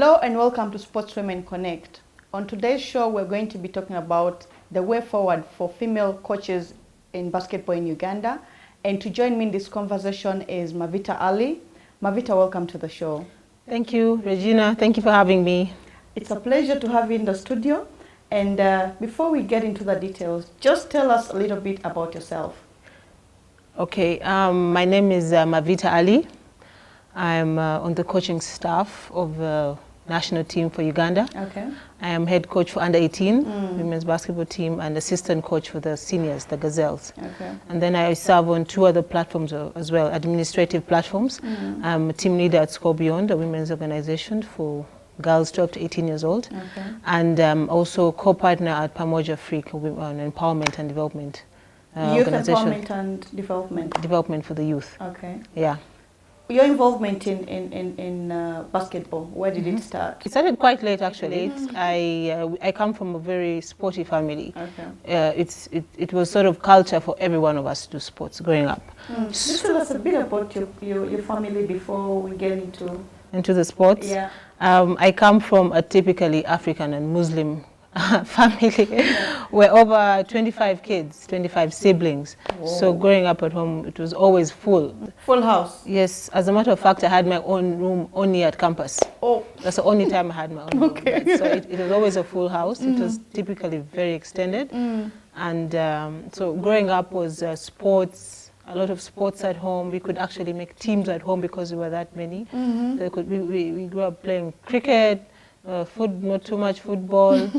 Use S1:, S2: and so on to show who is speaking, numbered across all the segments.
S1: Hello and welcome to Sportswomen Connect. On today's show, we're going to be talking about the way forward for female coaches in basketball in Uganda. And to join me in this conversation is Mavita Ali. Mavita, welcome to the show.
S2: Thank you, Regina. Thank you for having me.
S1: It's a pleasure to have you in the studio. And before we get into the details, just tell us a little bit about yourself.
S2: Okay, my name is Mavita Ali. I'm on the coaching staff of the national team for Uganda.
S1: Okay.
S2: I am head coach for under 18 women's basketball team and assistant coach for the seniors, the Gazelles.
S1: Okay.
S2: And then I serve on two other platforms as well, administrative platforms. I'm a team leader at Score Beyond, a women's organization for girls 12 to 18 years old.
S1: Okay.
S2: And also co-partner at Pamoja Africa on empowerment and development
S1: Youth
S2: organization.
S1: empowerment and development.
S2: Development for the youth.
S1: Okay.
S2: Yeah.
S1: Your involvement in basketball, where did it start?
S2: It started quite late, actually. I come from a very sporty family.
S1: Okay.
S2: It was sort of culture for every one of us to do sports growing up.
S1: Just tell us a bit about your family before we get
S2: Into the sports.
S1: Yeah.
S2: I come from a typically African and Muslim family. We're over 25 kids, 25 siblings.
S1: Whoa.
S2: So growing up at home, it was always full.
S1: Full house?
S2: Yes, as a matter of fact, I had my own room only at campus.
S1: Oh.
S2: That's the only time I had my own
S1: Okay.
S2: room. So it was always a full house. It was typically very extended. And so growing up was sports, a lot of sports at home. We could actually make teams at home because we were that many. We grew up playing cricket, not too much football,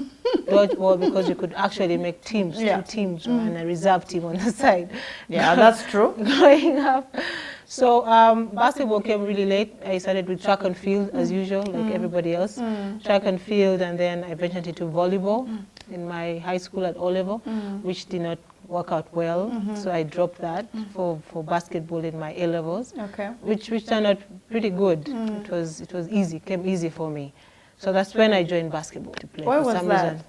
S2: dodgeball, because you could actually make teams, two teams, and a reserve team on the side.
S1: Yeah, that's true.
S2: Growing up. So basketball came really late. I started with track and field as usual, like everybody else. Track and field, and then I ventured into volleyball in my high school at O level, which did not work out well. So I dropped that for basketball in my A levels, which turned out pretty good. It was easy, came easy for me. So that's when I joined basketball to play.
S1: Why
S2: for
S1: was
S2: some
S1: that?
S2: reason.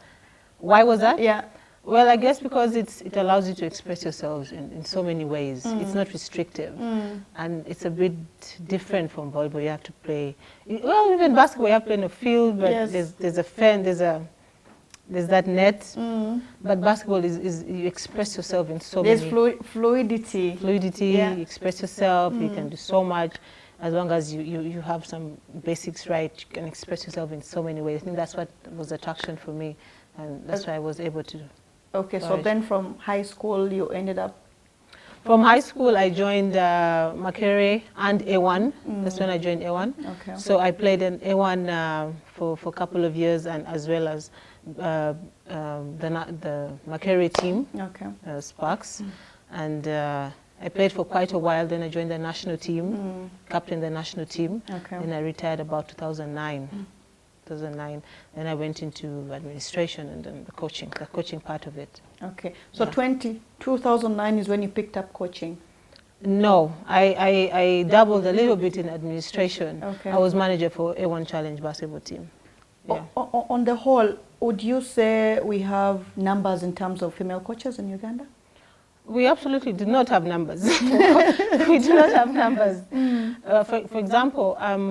S2: Why was that?
S1: Yeah.
S2: Well, I guess because it allows you to express yourselves in so many ways. It's not restrictive. And it's a bit different from volleyball. You have to play, well, even basketball, you have to play in a field, but there's a fan, there's that net. But basketball is you express yourself in so many.
S1: There's fluidity.
S2: You express yourself, you can do so much. As long as you have some basics right, you can express yourself in so many ways. I think that's what was attraction for me, and that's why I was able to.
S1: Okay, so then from high school you ended up?
S2: From high school I joined Makerere and A1. That's when I joined A1.
S1: Okay.
S2: So I played in A1 for a couple of years, and as well as the Makerere team, Sparks. And I played for quite a while, then I joined the national team, captained the national team, and I retired about 2009. Then I went into administration and then the coaching part of it.
S1: Okay, so 2009 is when you picked up coaching?
S2: No, I dabbled a little bit in administration.
S1: Okay.
S2: I was manager for A1 Challenge basketball team. Yeah.
S1: On the whole, would you say we have numbers in terms of female coaches in Uganda?
S2: We absolutely do not have numbers. We do not have numbers. For example, I'm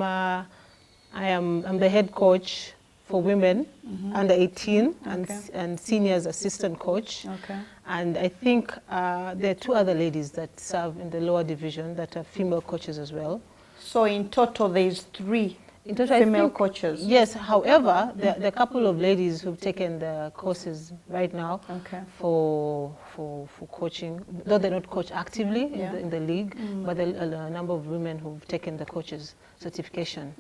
S2: the head coach for women under 18 and seniors assistant coach. And I think there are two other ladies that serve in the lower division that are female coaches as well.
S1: So in total, there's 3
S2: I
S1: female
S2: think,
S1: coaches?
S2: Yes, however, there are a couple of ladies who've taken the courses right now for coaching, though they don't coach actively in the league, but there are a number of women who've taken the coaches certification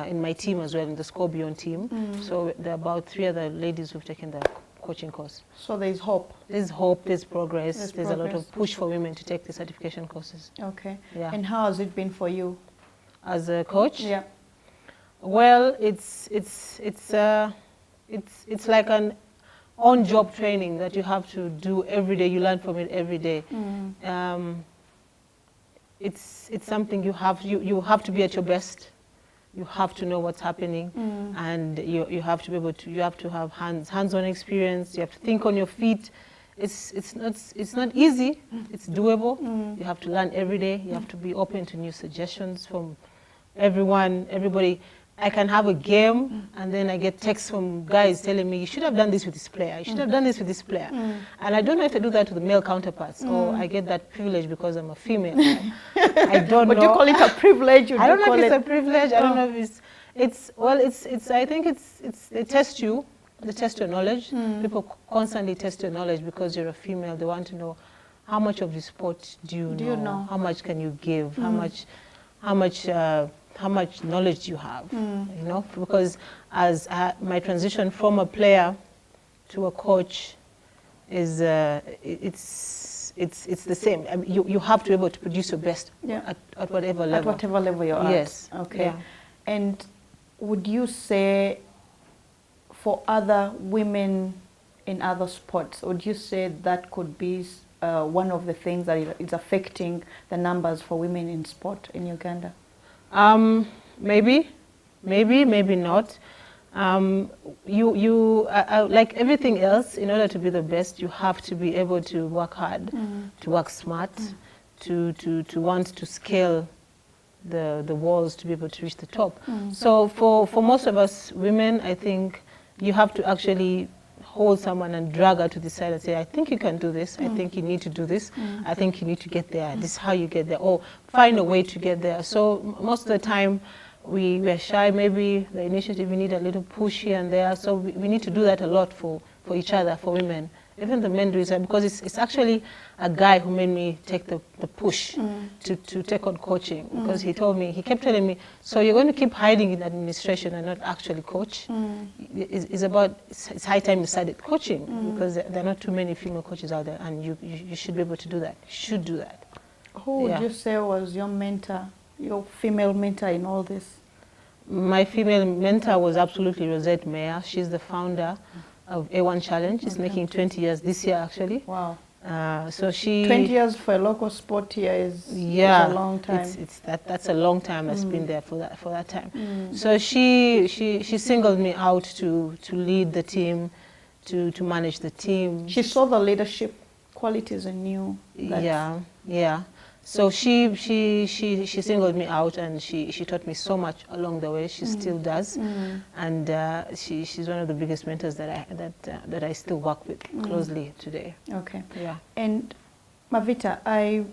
S2: in my team as well, in the Score Beyond team. So there are about 3 other ladies who've taken the coaching course.
S1: So there's hope?
S2: There's hope, there's progress, there's a lot of push for women to take the certification courses.
S1: Okay.
S2: Yeah.
S1: And how has it been for you?
S2: As a coach?
S1: Yeah.
S2: Well, it's like an on-job training that you have to do every day. You learn from it every day. It's something you have to be at your best. You have to know what's happening, and you have to be able to. You have to have hands-on experience. You have to think on your feet. It's not easy. It's doable. You have to learn every day. You have to be open to new suggestions from everybody. I can have a game and then I get texts from guys telling me, you should have done this with this player, you should have done this with this player. And I don't know if I do that to the male counterparts or I get that privilege because I'm a female. I don't know.
S1: But you call it a privilege?
S2: I don't know if it's a privilege. I don't know if I think they test you. They test your knowledge. People constantly test your knowledge because you're a female. They want to know how much of the sport do you know? How much can you give? How much knowledge do you have? You know, because as my transition from a player to a coach is it's the same. I mean, you have to be able to produce your best at whatever level.
S1: At whatever level you're at.
S2: Yes.
S1: Okay.
S2: Yeah.
S1: And would you say for other women in other sports, would you say that could be one of the things that is affecting the numbers for women in sport in Uganda?
S2: Maybe not. Like everything else, in order to be the best, you have to be able to work hard, to work smart, to want to scale the walls to be able to reach the top. So for most of us women, I think you have to actually hold someone and drag her to the side and say, I think you can do this, I think you need to do this, I think you need to get there, this is how you get there, or find a way to get there. So most of the time we're shy, maybe the initiative, we need a little push here and there, so we need to do that a lot for each other, for women. Even the men do it, because it's actually a guy who made me take the push to take on coaching, because he kept telling me, so you're going to keep hiding in administration and not actually coach? It's high time you started coaching, because there are not too many female coaches out there, and you should be able to do that. You should do that.
S1: Who would you say was your mentor, your female mentor in all this?
S2: My female mentor was absolutely Rosette Meyer. She's the founder of A1 Challenge. She's making 20 years this year, actually.
S1: Wow.
S2: So she
S1: 20 years for a local sport here is a long time.
S2: That's a long time. That's been there for that time. So she singled me out to lead the team, to manage the team.
S1: She saw the leadership qualities in you.
S2: Yeah. So she singled me out, and she taught me so much along the way. She still does, and she's one of the biggest mentors that I still work with closely today.
S1: Okay.
S2: Yeah.
S1: And Mavita, I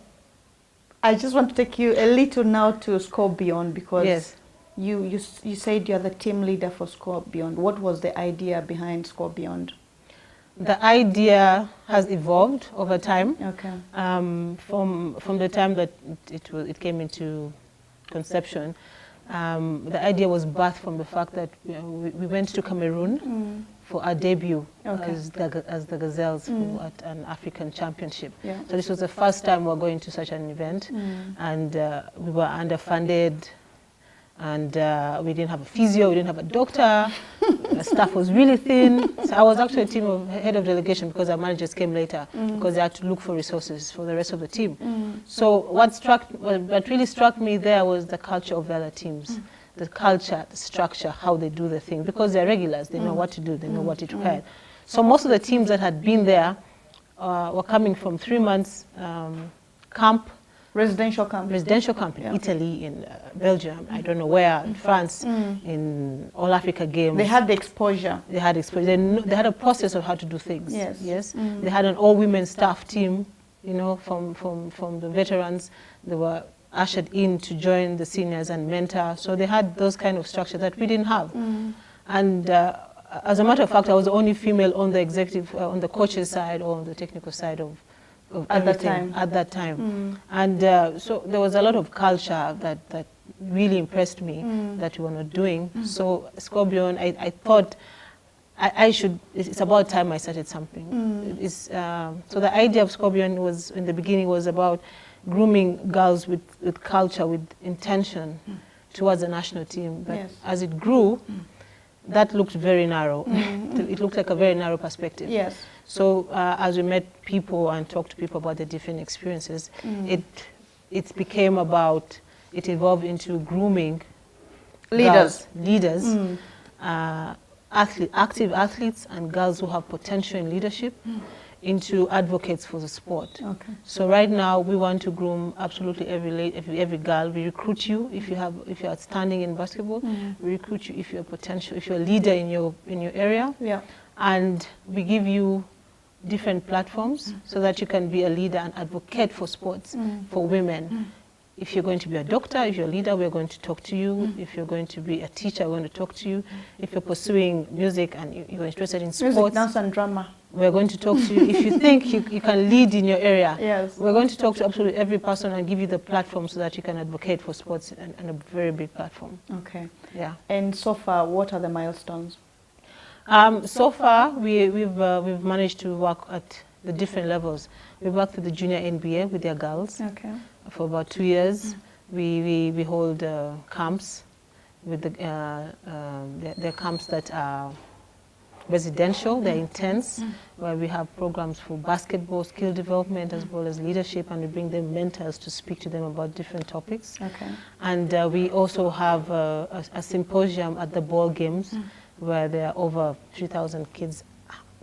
S1: just want to take you a little now to Score Beyond, because you said you're the team leader for Score Beyond. What was the idea behind Score Beyond?
S2: The idea has evolved over time.
S1: Okay.
S2: From the time that it came into conception, the idea was birthed from the fact that we went to Cameroon for our debut as the Gazelles at an African championship.
S1: Yeah.
S2: So this was the first time we were going to such an event, and we were underfunded. And we didn't have a physio, we didn't have a doctor, the staff was really thin. So I was actually head of delegation, because our managers came later, because they had to look for resources for the rest of the team. So what really struck me there was the culture of the other teams, the culture, the structure, how they do the thing, because they're regulars, they know what to do, they know what it required. So most of the teams that had been there were coming from 3 months camp. Residential camp in Italy, in Belgium, I don't know where, in France, in All Africa Games.
S1: They had the exposure.
S2: They had a process of how to do things.
S1: Yes.
S2: They had an all-women staff team, you know, from the veterans. They were ushered in to join the seniors and mentor. So they had those kind of structure that we didn't have. And as a matter of fact, I was the only female on the executive, on the coaches side or on the technical side of everything at that time. And so there was a lot of culture that really impressed me that we were not doing. So Score Beyond, I thought it's about time I started something. So the idea of Score Beyond was, in the beginning, was about grooming girls with culture, with intention towards the national team. But as it grew, that looked very narrow. It looked like a very narrow perspective.
S1: Yes.
S2: So as we met people and talked to people about the different experiences, it evolved into grooming leaders, active athletes and girls who have potential in leadership into advocates for the sport.
S1: Okay.
S2: So right now we want to groom absolutely every girl. We recruit you if you're outstanding in basketball. We recruit you if you're if you're a leader in your area.
S1: Yeah.
S2: And we give you different platforms so that you can be a leader and advocate for sports for women. If you're going to be a doctor, if you're a leader, we're going to talk to you. If you're going to be a teacher, we're going to talk to you. If you're pursuing music and you're interested in sports,
S1: Music, dance and drama.
S2: we're going to talk to you. If you think you can lead in your area,
S1: Yes.
S2: we're going to talk to absolutely every person and give you the platform so that you can advocate for sports and a very big platform.
S1: Okay.
S2: Yeah.
S1: And so far, what are the milestones?
S2: So far, we've managed to work at the different levels. We worked with the junior NBA with their girls
S1: Okay.
S2: for about 2 years. We hold camps with the camps that are residential, they're intense, where we have programs for basketball, skill development, as well as leadership, and we bring them mentors to speak to them about different topics.
S1: Okay.
S2: And we also have a symposium at the ball games, where there are over 3,000 kids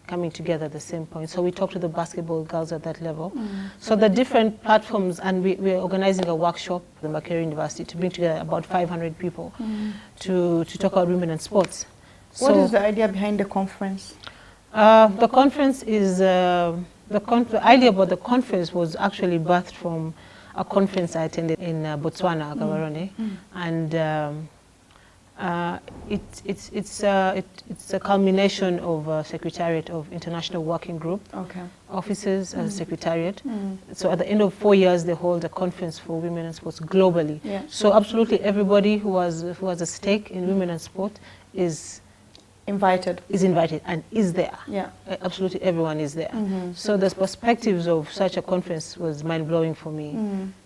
S2: coming together at the same point. So we talk to the basketball girls at that level. So the different platforms, and we're organizing a workshop at the Makerere University to bring together about 500 people to talk about women and sports.
S1: What is the idea behind the conference?
S2: The conference is, the idea about the conference was actually birthed from a conference I attended in Botswana, Gaborone, and it's a culmination of a Secretariat of International Working Group, offices and Secretariat. So at the end of 4 years, they hold a conference for women and sports globally.
S1: Yeah.
S2: So absolutely everybody who has a stake in women and sport is invited and is there.
S1: Yeah.
S2: Absolutely everyone is there. So the perspectives of such a conference was mind-blowing for me.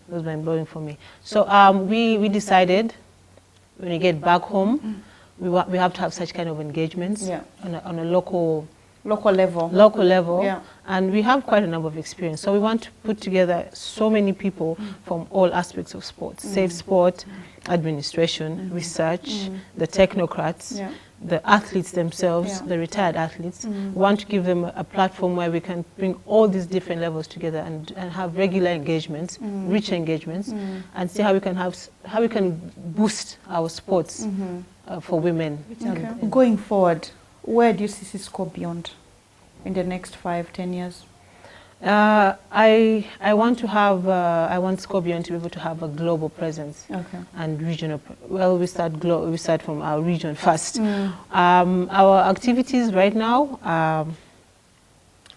S2: It was mind-blowing for me. So we decided, when we get back home, we have to have such kind of engagements on a local level.
S1: Yeah.
S2: And we have quite a number of experience. So we want to put together so many people from all aspects of sports, safe sport, administration, research, the technocrats, the athletes themselves, the retired athletes. We want to give them a platform where we can bring all these different levels together and have regular engagements, rich engagements, and see how we can boost our sports for women.
S1: Okay. Going forward, where do you see Cisco beyond in the next 5-10 years?
S2: I want Scorpion to be able to have a global presence and regional. Well, we start from our region first. Our activities right now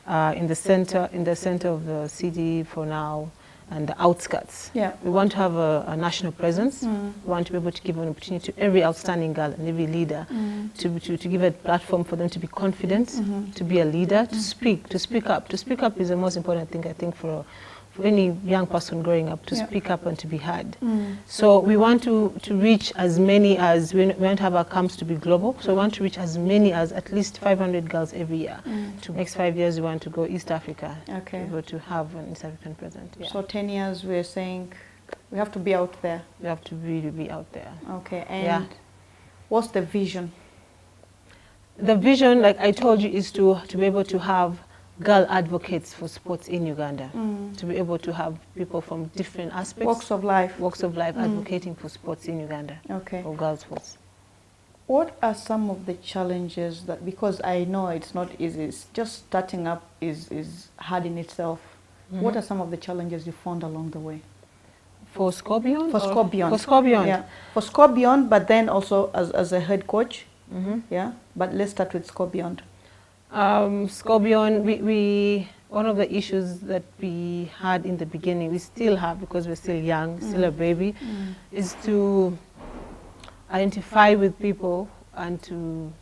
S2: are in the center of the city for now, and the outskirts. Yeah. We want to have a national presence. We want to be able to give an opportunity to every outstanding girl and every leader to give a platform for them to be confident, to be a leader, to speak up. To speak up is the most important thing, I think, for any young person growing up, to speak up and to be heard. So we want to reach as many as, we want to have our camps to be global, so we want to reach as many as at least 500 girls every year. To next 5 years, we want to go East Africa, able to have an East African presence. Yeah.
S1: So 10 years, we're saying we have to be out there.
S2: We have to really be out there.
S1: Okay, and what's the vision?
S2: The vision, like I told you, is to be able to have girl advocates for sports in Uganda, to be able to have people from different aspects, walks of life advocating for sports in Uganda, for girls' sports.
S1: What are some of the challenges that, because I know it's not easy, just starting up is hard in itself. What are some of the challenges you found along the way?
S2: For Scorpion?
S1: For Scorpion.
S2: For Scorpion.
S1: Yeah. For Scorpion, but then also as a head coach. Yeah. But let's start with Scorpion.
S2: Scorpion, one of the issues that we had in the beginning, we still have because we're still young, still a baby, is to identify with people and to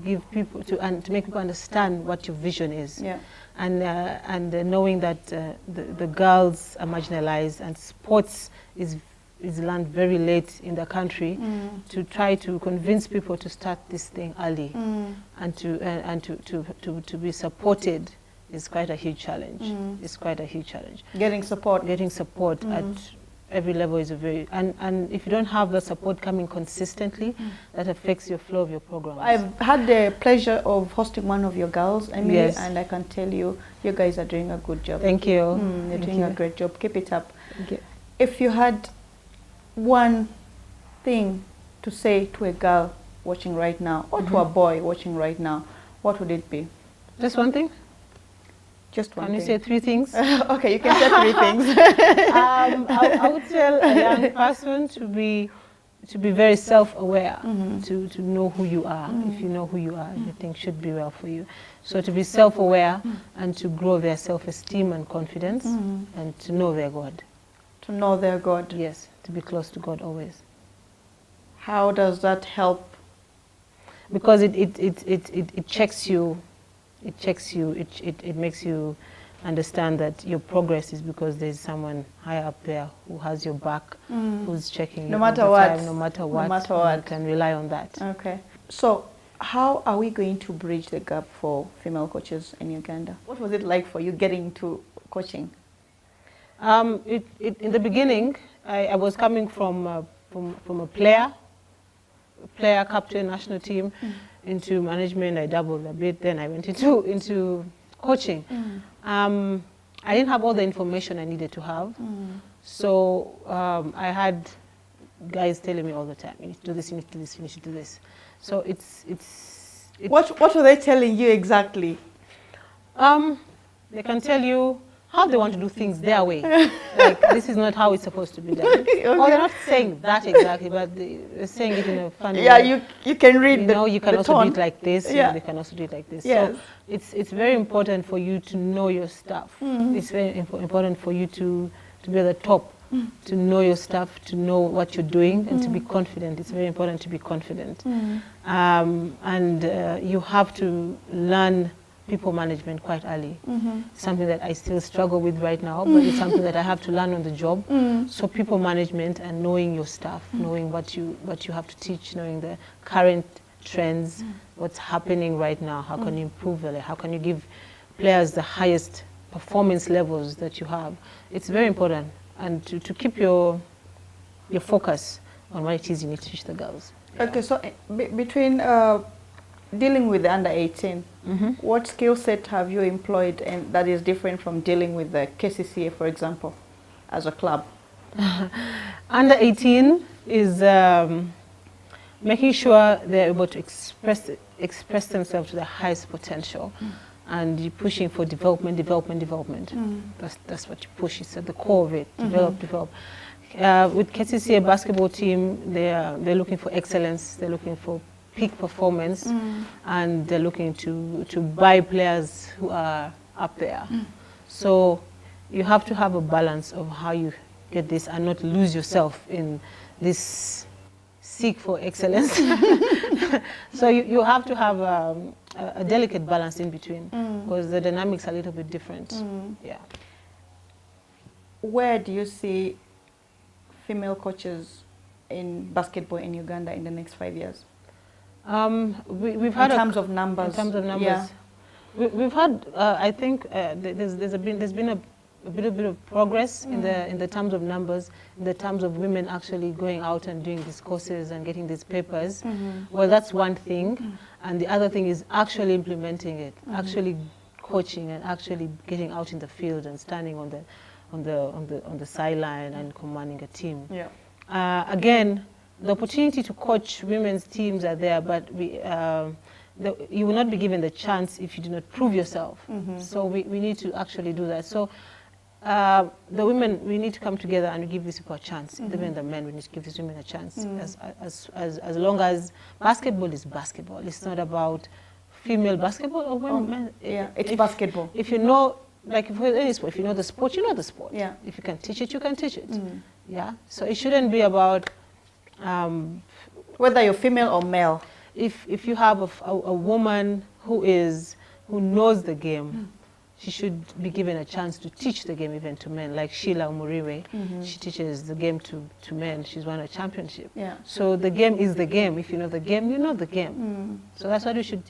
S2: give people and to make people understand what your vision is. Yeah. And knowing that the girls are marginalized and sports is learned very late in the country, to try to convince people to start this thing early and to be supported is quite a huge challenge. It's quite a huge challenge.
S1: Getting support
S2: every level is a very, and if you don't have the support coming consistently, that affects your flow of your programs.
S1: I've had the pleasure of hosting one of your girls, Emily,
S2: Yes.
S1: and I can tell you, you guys are doing a good job.
S2: Thank you.
S1: You're
S2: Thank
S1: doing
S2: you.
S1: a great job. Keep it up.
S2: Thank you.
S1: If you had one thing to say to a girl watching right now, or to a boy watching right now, what would it be?
S2: Just one thing?
S1: Just one
S2: Can you say
S1: thing.
S2: 3 things?
S1: Okay, you can say 3 things.
S2: I would tell a young person to be very self-aware, to know who you are. If you know who you are, everything should be well for you. So to be self-aware and to grow their self-esteem and confidence, and to know their God.
S1: To know their God.
S2: Yes, to be close to God always.
S1: How does that help?
S2: Because it checks you. It checks you. It makes you understand that your progress is because there's someone high up there who has your back, who's checking you
S1: No
S2: all
S1: matter
S2: the
S1: what.
S2: time, no matter what.
S1: No matter
S2: You
S1: what.
S2: can rely on that.
S1: Okay. So, how are we going to bridge the gap for female coaches in Uganda? What was it like for you getting into coaching?
S2: In the beginning, I was coming from a player, captain, national team, into management. I dabbled a bit. Then I went into coaching. I didn't have all the information I needed to have, so I had guys telling me all the time, "You need to do this. You need to do this. You need to do this." So
S1: What were they telling you exactly?
S2: They can tell you how they want to do things their way. Like, this is not how it's supposed to be done.
S1: Okay.
S2: Or they're not saying that exactly, but they're saying it in a funny
S1: Yeah,
S2: way.
S1: you can read
S2: You
S1: the
S2: know, you can
S1: the
S2: also
S1: tone.
S2: do it like this,
S1: Yeah.
S2: they can also do it like this.
S1: Yes.
S2: So it's very important for you to know your stuff. It's very important for you to be at the top, to know your stuff, to know what you're doing, and to be confident. It's very important to be confident. You have to learn people management quite early. Something that I still struggle with right now, but it's something that I have to learn on the job. So people management and knowing your stuff, knowing what you have to teach, knowing the current trends, what's happening right now, how can you improve it, how can you give players the highest performance levels that you have. It's very important, and to keep your focus on what it is you need to teach the girls.
S1: Okay, so between dealing with the under 18, what skill set have you employed and that is different from dealing with the KCCA, for example, as a club?
S2: Under 18 is making sure they're able to express themselves to their highest potential, and you're pushing for development. That's what you push. It's at the core of it. Develop. With KCCA basketball team, they're looking for excellence. They're looking for peak performance, and they're looking to buy players who are up there. So you have to have a balance of how you get this and not lose yourself in this seek for excellence. So you have to have a delicate balance in between, because the dynamics are a little bit different. Yeah.
S1: Where do you see female coaches in basketball in Uganda in the next 5 years?
S2: We've had
S1: in terms of numbers.
S2: In terms of numbers,
S1: Yeah.
S2: we've had. I think there's been a bit of progress in the terms of numbers, in the terms of women actually going out and doing these courses and getting these papers. Well, that's one thing, and the other thing is actually implementing it, actually coaching and actually getting out in the field and standing on the sideline and commanding a team.
S1: Yeah.
S2: Again, the opportunity to coach women's teams are there, but you will not be given the chance if you do not prove yourself. So we need to actually do that. So the women, we need to come together and give these people a chance. Even the men, we need to give these women a chance. As long as basketball is basketball, it's not about female basketball or women.
S1: Yeah, it's basketball.
S2: If you know, like if any sport, if you know the sport, you know the sport.
S1: Yeah.
S2: If you can teach it, you can teach it. Yeah. So it shouldn't be about
S1: whether you're female or male.
S2: If you have a woman who knows the game, she should be given a chance to teach the game even to men, like Sheila Umuriwe. She teaches the game to men. She's won a championship.
S1: Yeah.
S2: So the game is the game. If you know the game, you know the game. So that's what we should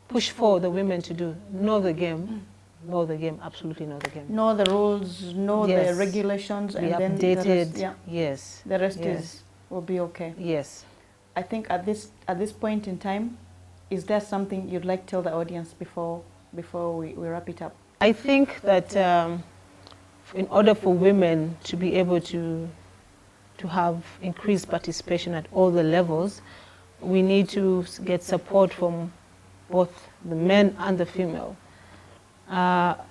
S2: push for the women to do. Know the game, know the game, absolutely know the game.
S1: Know the rules, know the
S2: Yes.
S1: regulations,
S2: Be
S1: and then the
S2: updated.
S1: rest, yeah,
S2: Yes.
S1: the rest
S2: Yes.
S1: will be okay.
S2: Yes.
S1: I think at this point in time, is there something you'd like to tell the audience before we wrap it up?
S2: I think that in order for women to be able to have increased participation at all the levels, we need to get support from both the men and the female.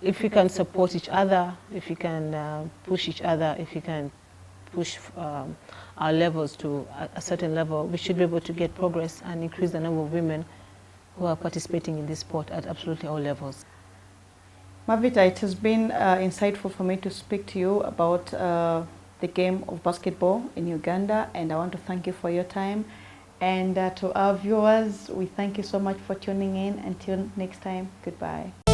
S2: If we can support each other, if we can push each other, if we can push our levels to a certain level, we should be able to get progress and increase the number of women who are participating in this sport at absolutely all levels.
S1: Mavita, it has been insightful for me to speak to you about the game of basketball in Uganda, and I want to thank you for your time. And to our viewers, we thank you so much for tuning in. Until next time, goodbye.